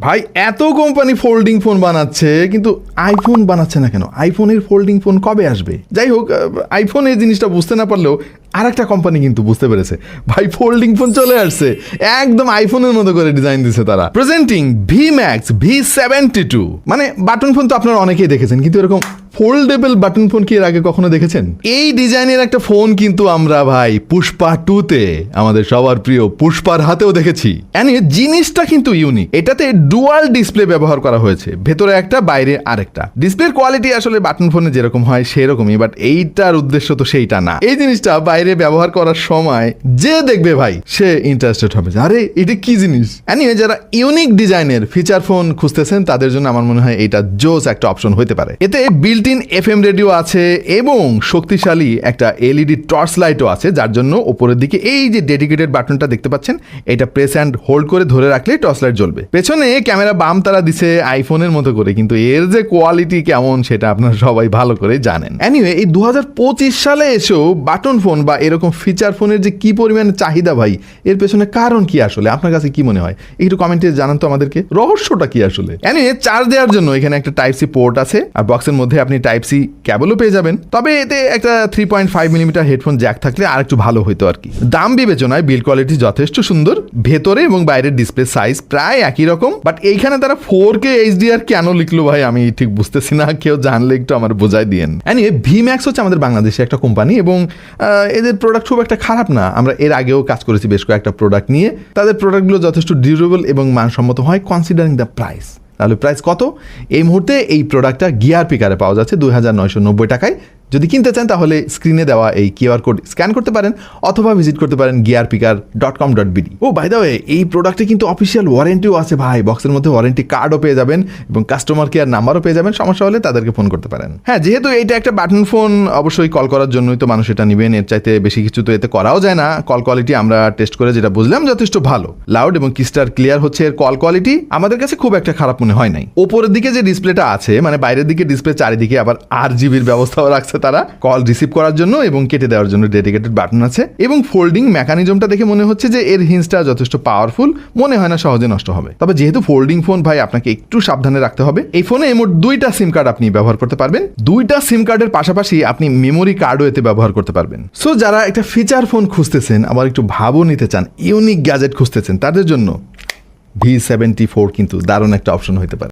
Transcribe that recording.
ভাই এত company folding phone বানাচ্ছে কিন্তু আইফোন বানাচ্ছে না কেন? আইফোনের ফোল্ডিং ফোন কবে আসবে? যাই হোক, আইফোন এই জিনিসটা বুঝতে না পারলেও আর একটা কোম্পানি কিন্তু বুঝতে পেরেছে। ভাই ফোল্ডিং ফোন চলে আসছে, একদম আইফোনের মতো করে ডিজাইন দিচ্ছে তারা। Presenting VMAX V72। মানে বাটন ফোন তো আপনারা অনেকেই দেখেছেন, কিন্তু এরকম ফোল্ডেবল বাটন ফোন কি এর আগে কখনো দেখেছেন? এই ডিজাইনের একটা ফোন কিন্তু আমরা ভাই পুষ্পা 2-তে আমাদের সবার প্রিয় পুষ্পার হাতেও দেখেছি। জিনিসটা কিন্তু ইউনিক। এটাতে ডুয়াল ডিসপ্লে ব্যবহার করা হয়েছে, ভেতরে একটা বাইরে আরেকটা। ডিসপ্লের কোয়ালিটি আসলে বাটন ফোনে যেরকম হয় সেরকমই, বাট এইটার উদ্দেশ্য তো সেইটা না। এই জিনিসটা বাইরে ব্যবহার করার সময় যে দেখবে ভাই সে ইন্টারেস্টেড হবে, আরে এটা কি জিনিস। যারা ইউনিক ডিজাইনের ফিচার ফোন খুঁজতেছেন তাদের জন্য আমার মনে হয় এটা জোস একটা অপশন হতে পারে। এতে বিল্ট ইন FM রেডিও আছে এবং শক্তিশালী একটা LED টর্চ লাইটও আছে, যার জন্য উপরের দিকে এই যে ডেডিকেটেড বাটনটা দেখতে পাচ্ছেন, এটা প্রেস অ্যান্ড হোল্ড করে ধরে রাখলে টর্চ লাইট জ্বলবে। পেছনে ক্যামেরা বাম তারা দিছে আইফোনের মতো করে, কিন্তু এর যে কোয়ালিটি কেমন সেটা আপনারা সবাই ভালো করে জানেন। এই 2025 সালে এসেও বাটন ফোন বা এরকম ফিচার ফোনের যে কি পরিমাণে চাহিদা ভাই, এর পেছনে কারণ কি আসলে? আপনার কাছে কি মনে হয়? একটু কমেন্টে জানান তো আমাদেরকে, রহস্যটা কি আসলে। চার্জ দেওয়ার জন্য এখানে একটা Type-C পোর্ট আছে, আর বক্সের মধ্যে আপনি Type-C কেবলও পেয়ে যাবেন। তবে এতে একটা 3.5 মিলিমিটার হেডফোন জ্যাক থাকলে আর একটু ভালো হইতো আর কি। দাম বিবেচনায় বিল্ড কোয়ালিটি যথেষ্ট সুন্দর, ভেতরে এবং বাইরের ডিসপ্লে সাইজ প্রায় একই রকম। বাট এইখানে তারা 4K HDR কেন লিখলো ভাই আমি ঠিক বুঝতেছি না, কেউ জানলে একটু আমার বোঝাই দিয়েন। VMAX হচ্ছে আমাদের বাংলাদেশে একটা কোম্পানি এবং এদের প্রোডাক্ট খুব একটা খারাপ না। আমরা এর আগেও কাজ করেছি বেশ কয়েকটা প্রোডাক্ট নিয়ে। তাদের প্রোডাক্টগুলো যথেষ্ট ডিউরেবল এবং মানসম্মত হয় কনসিডারিং দ্য প্রাইস। তাহলে প্রাইস কত? এই মুহূর্তে এই প্রোডাক্টটা গিয়ার পিকারে পাওয়া যাচ্ছে 2990 টাকায়। যদি কিনতে চান তাহলে স্ক্রিনে দেওয়া এই QR কোড স্ক্যান করতে পারেন অথবা ভিজিট করতে পারেন gearpicker.com.bd। O by the way, এই প্রোডাক্টে কিন্তু অফিসিয়াল ওয়ারেন্টিও আছে ভাই। বক্সের মধ্যে ওয়ারেন্টি কার্ডও পেয়ে যাবেন এবং কাস্টমার কেয়ার নাম্বারও পেয়ে যাবেন। সমস্যা হলে তাদেরকে ফোন করতে পারেন। হ্যাঁ, যেহেতু এটা একটা বাটন ফোন, অবশ্যই কল করার জন্যই তো মানুষ এটা নেবেন। এর চাইতে বেশি কিছু তো এতে করাও যায় না। কল কোয়ালিটি আমরা টেস্ট করে যেটা বুঝলাম যথেষ্ট ভালো, লাউড এবং ক্রিস্টাল ক্লিয়ার হচ্ছে এর কল কোয়ালিটি। আমাদের কাছে খুব একটা খারাপ মনে হয় নাই। ওপরের দিকে যে ডিসপ্লেটা আছে, মানে বাইরের দিকে ডিসপ্লে, চারিদিকে আবার RGB'র ব্যবস্থাও রাখছে তারা কল রিসিভ করার জন্য এবং কেটে দেওয়ার জন্য ডেডিকেটেড বাটন আছে। এবং ফোল্ডিং মেকানিজমটা দেখে মনে হচ্ছে যে এর হিন্সটা যথেষ্ট পাওয়ারফুল, মনে হয় না সহজে নষ্ট হবে। তবে যেহেতু ফোল্ডিং ফোন ভাই, আপনাকে একটু সাবধানে রাখতে হবে। এই ফোনে মোট 2টা সিম কার্ড আপনি ব্যবহার করতে পারবেন। 2টা সিম কার্ডের পাশাপাশি আপনি মেমোরি কার্ডও এতে ব্যবহার করতে পারবেন। সো যারা একটা ফিচার ফোন খুঁজতেছেন, আবার একটু ভাবও নিতে চান, ইউনিক গ্যাজেট খুঁজতেছেন, তাদের জন্য V74 কিন্তু দারুণ একটা অপশন হতে পারে।